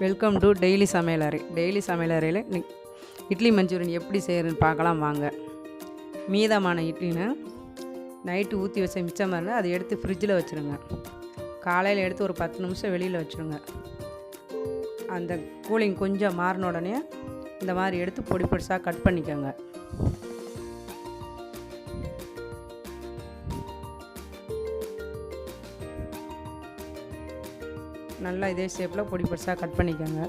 Welcome to daily சமையலறை. Daily சமையலறையில் idli Manchurian எப்படி செய்கிறதுன்னு பார்க்கலாம் வாங்க. மீதமான இட்லின்னு நைட்டு ஊற்றி வச்ச மிச்சமாக இருந்தால் அதை எடுத்து ஃப்ரிட்ஜில் வச்சுருங்க. காலையில் எடுத்து ஒரு 10 நிமிஷம் வெளியில் வச்சுருங்க. அந்த கூலிங் கொஞ்சம் மாறின உடனே இந்த மாதிரி எடுத்து பொடி பொடிசாக கட் பண்ணிக்கோங்க. நல்லா இதே ஷேப்பில் பொடி பொடிசாக கட் பண்ணிக்கோங்க.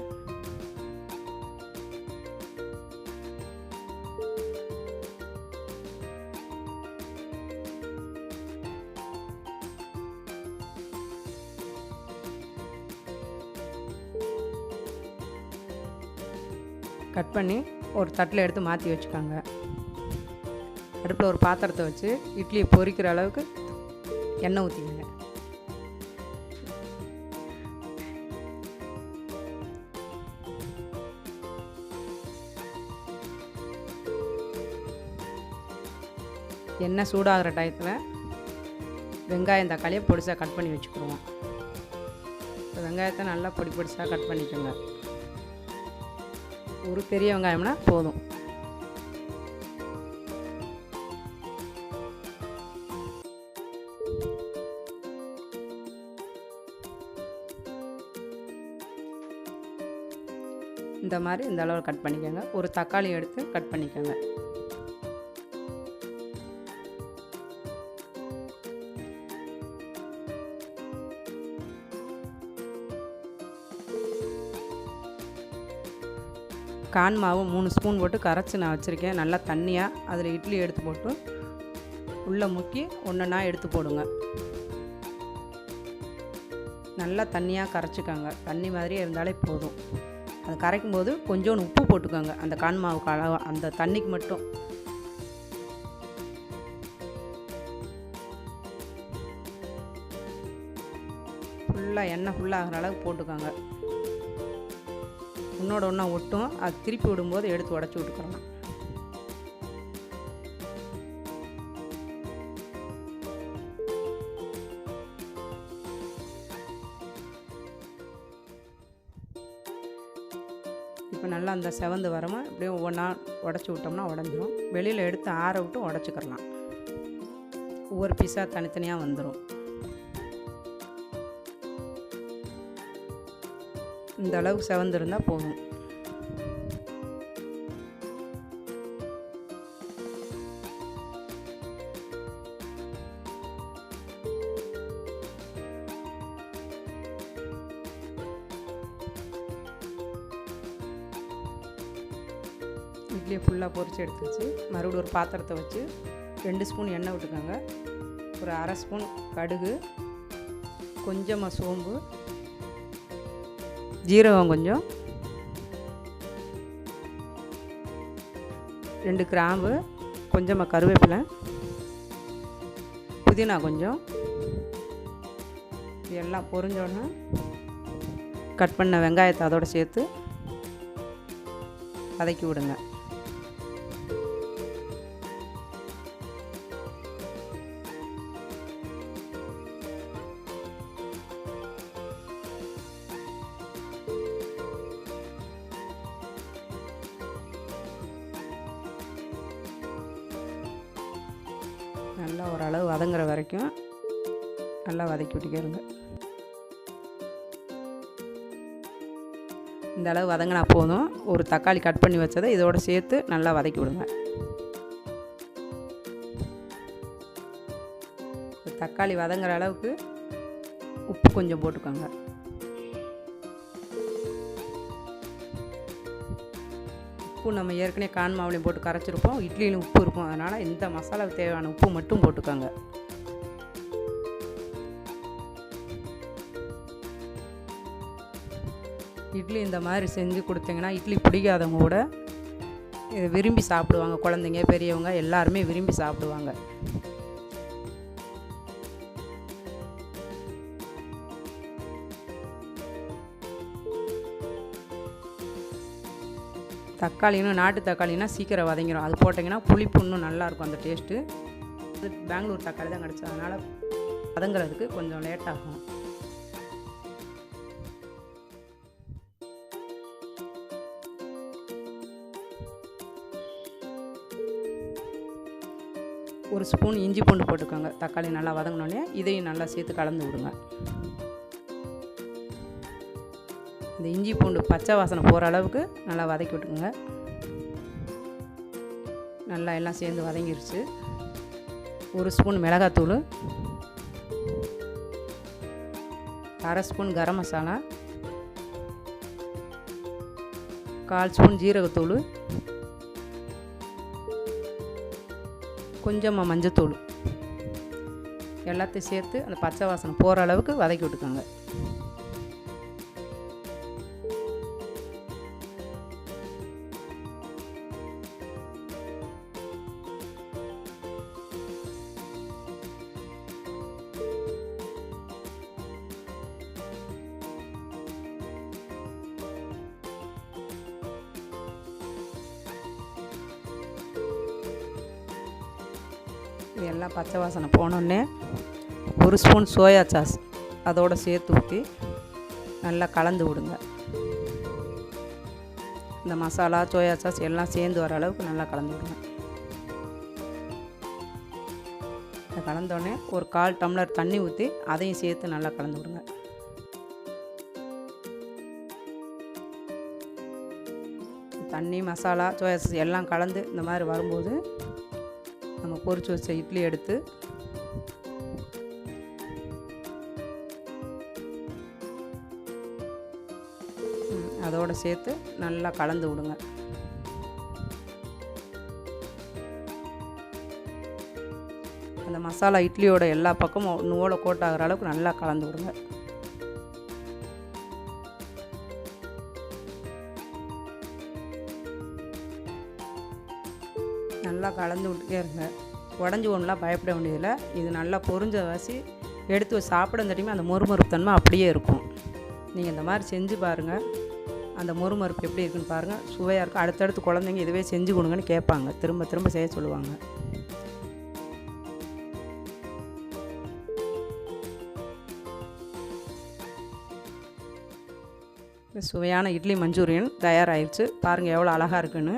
கட் பண்ணி ஒரு தட்டில் எடுத்து மாற்றி வச்சுக்கோங்க. அடுப்பில் ஒரு பாத்திரத்தை வச்சு இட்லியை பொரிக்கிற அளவுக்கு எண்ணெய் ஊற்றிக்கோங்க. எண்ணெய் சூடாகிற டயத்தில் வெங்காயம் தக்காளியை பொடிசாக கட் பண்ணி வச்சுக்கிடுவோம். வெங்காயத்தை நல்லா பொடி பொடிசாக கட் பண்ணிக்கோங்க. ஒரு பெரிய வெங்காயம்னா போதும். இந்த மாதிரி இந்த அளவு கட் பண்ணிக்கோங்க. ஒரு தக்காளி எடுத்து கட் பண்ணிக்கோங்க. கான் மாவு 3 ஸ்பூன் போட்டு கரைச்சி நான் வச்சுருக்கேன். நல்லா தண்ணியாக அதில் இட்லி எடுத்து போட்டு உள்ளே முக்கி ஒன்றா எடுத்து போடுங்க. நல்லா தண்ணியாக கரைச்சிக்கோங்க. தண்ணி மாதிரியே இருந்தாலே போதும். அது கரைக்கும் போது கொஞ்சோண்டு உப்பு போட்டுக்கோங்க. அந்த கான் மாவுக்கு அளவு அந்த தண்ணிக்கு மட்டும். ஃபுல்லாக எண்ணெய் ஃபுல்லாகிற அளவுக்கு போட்டுக்கோங்க. ஒன்றோட ஒன்றா ஒட்டும். அது திருப்பி விடும்போது எடுத்து உடச்சி விட்டுக்கலாம். இப்போ நல்லா அந்த செவந்து வரமா இப்படியே ஒவ்வொன்றா உடச்சி விட்டோம்னா உடஞ்சிரும். வெளியில் எடுத்து ஆற விட்டு உடச்சிக்கிறலாம். ஒவ்வொரு பீஸாக தனித்தனியாக வந்துடும். இந்த அளவுக்கு செவந்திருந்தால் போதும். இட்லியை ஃபுல்லாக பொரிச்சு எடுத்துச்சு. மறுபடியும் ஒரு பாத்திரத்தை வச்சு 2 ஸ்பூன் எண்ணெய் விட்டுக்கோங்க. ஒரு அரை ஸ்பூன் கடுகு, கொஞ்சமாக சோம்பு, ஜீரகம் கொஞ்சம், 2 கிராம்பு, கொஞ்சமாக கருவேப்பிலை, புதினா கொஞ்சம். இதெல்லாம் பொரிஞ்சோடனே கட் பண்ண வெங்காயத்தை அதோடு சேர்த்து வதக்கி விடுங்க. நல்லா ஓரளவு வதங்குற வரைக்கும் நல்லா வதக்கி விட்டுக்கிறங்க. இந்த அளவு வதங்கினா போதும். ஒரு தக்காளி கட் பண்ணி வச்சதை இதோட சேர்த்து நல்லா வதக்கி விடுங்க. தக்காளி வதங்குற அளவுக்கு உப்பு கொஞ்சம் போட்டுக்கோங்க. உப்பு நம்ம ஏற்கனவே கான் மாவுலையும் போட்டு கரைச்சிருப்போம். இட்லியிலும் உப்பு இருக்கும். அதனால் இந்த மசாலாவுக்கு தேவையான உப்பு மட்டும் போட்டுக்கோங்க. இட்லி இந்த மாதிரி செஞ்சு கொடுத்தீங்கன்னா இட்லி பிடிக்காதவங்க கூட இதை விரும்பி சாப்பிடுவாங்க. குழந்தைங்க பெரியவங்க எல்லாருமே விரும்பி சாப்பிடுவாங்க. தக்காளினும் நாட்டு தக்காளினா சீக்கிரம் வதங்கிடும். அது போட்டிங்கன்னா புளிப்பு இன்னும் நல்லாயிருக்கும் அந்த டேஸ்ட்டு. அது பெங்களூர் தக்காளி தான் கிடச்சது, அதனால் வதங்குறதுக்கு கொஞ்சம் லேட் ஆகும். 1 ஸ்பூன் இஞ்சி பூண்டு போட்டுக்கோங்க. தக்காளி நல்லா வதங்கினோடனே இதையும் நல்லா சேர்த்து கலந்து விடுங்க. இந்த இஞ்சி பூண்டு பச்சை வாசனை போகிற அளவுக்கு நல்லா வதக்கி விட்டுக்குங்க. நல்லா எல்லாம் சேர்ந்து வதங்கிருச்சு. 1 ஸ்பூன் மிளகாத்தூள், 1/2 ஸ்பூன் கரம் மசாலா, 1/4 ஸ்பூன் ஜீரகத்தூள், கொஞ்சமாக மஞ்சத்தூள் எல்லாத்தையும் சேர்த்து அந்த பச்சை வாசனை போகிற அளவுக்கு வதக்கி விட்டுக்கோங்க. இது எல்லாம் பச்சை வாசனை போனோடனே 1 ஸ்பூன் சோயா சாஸ் அதோடு சேர்த்து ஊற்றி நல்லா கலந்து விடுங்க. இந்த மசாலா சோயா சாஸ் எல்லாம் சேர்ந்து வர அளவுக்கு நல்லா கலந்து விடுங்க. இதை கலந்தோடனே ஒரு 1/4 டம்ளர் தண்ணி ஊற்றி அதையும் சேர்த்து நல்லா கலந்து விடுங்க. தண்ணி மசாலா சோயா சாஸ் எல்லாம் கலந்து இந்த மாதிரி வரும்போது நம்ம பொரிச்சு வச்ச இட்லி எடுத்து அதோடு சேர்த்து நல்லா கலந்து விடுங்க. அந்த மசாலா இட்லியோட எல்லா பக்கமும் நூலை கோட்டாகிற அளவுக்கு நல்லா கலந்து விடுங்க. நல்லா கலந்து விட்டுட்டே இருங்க. உடஞ்சி ஒன்றுலாம் பயப்பட வேண்டியதில்லை. இது நல்லா பொரிஞ்ச வாசி எடுத்து சாப்பிட தட்டியுமே அந்த மொறுமொறுப்பு தன்மை அப்படியே இருக்கும். நீங்கள் இந்த மாதிரி செஞ்சு பாருங்கள். அந்த மொறுமொறுப்பு எப்படி இருக்குன்னு பாருங்கள். சுவையாக இருக்கும். அடுத்தடுத்து குழந்தைங்க இதுவே செஞ்சு கொடுங்கன்னு கேட்பாங்க. திரும்ப திரும்ப செய்ய சொல்லுவாங்க. சுவையான இட்லி மஞ்சூரியன் தயாராகிடுச்சு. பாருங்கள் எவ்வளோ அழகாக இருக்குன்னு.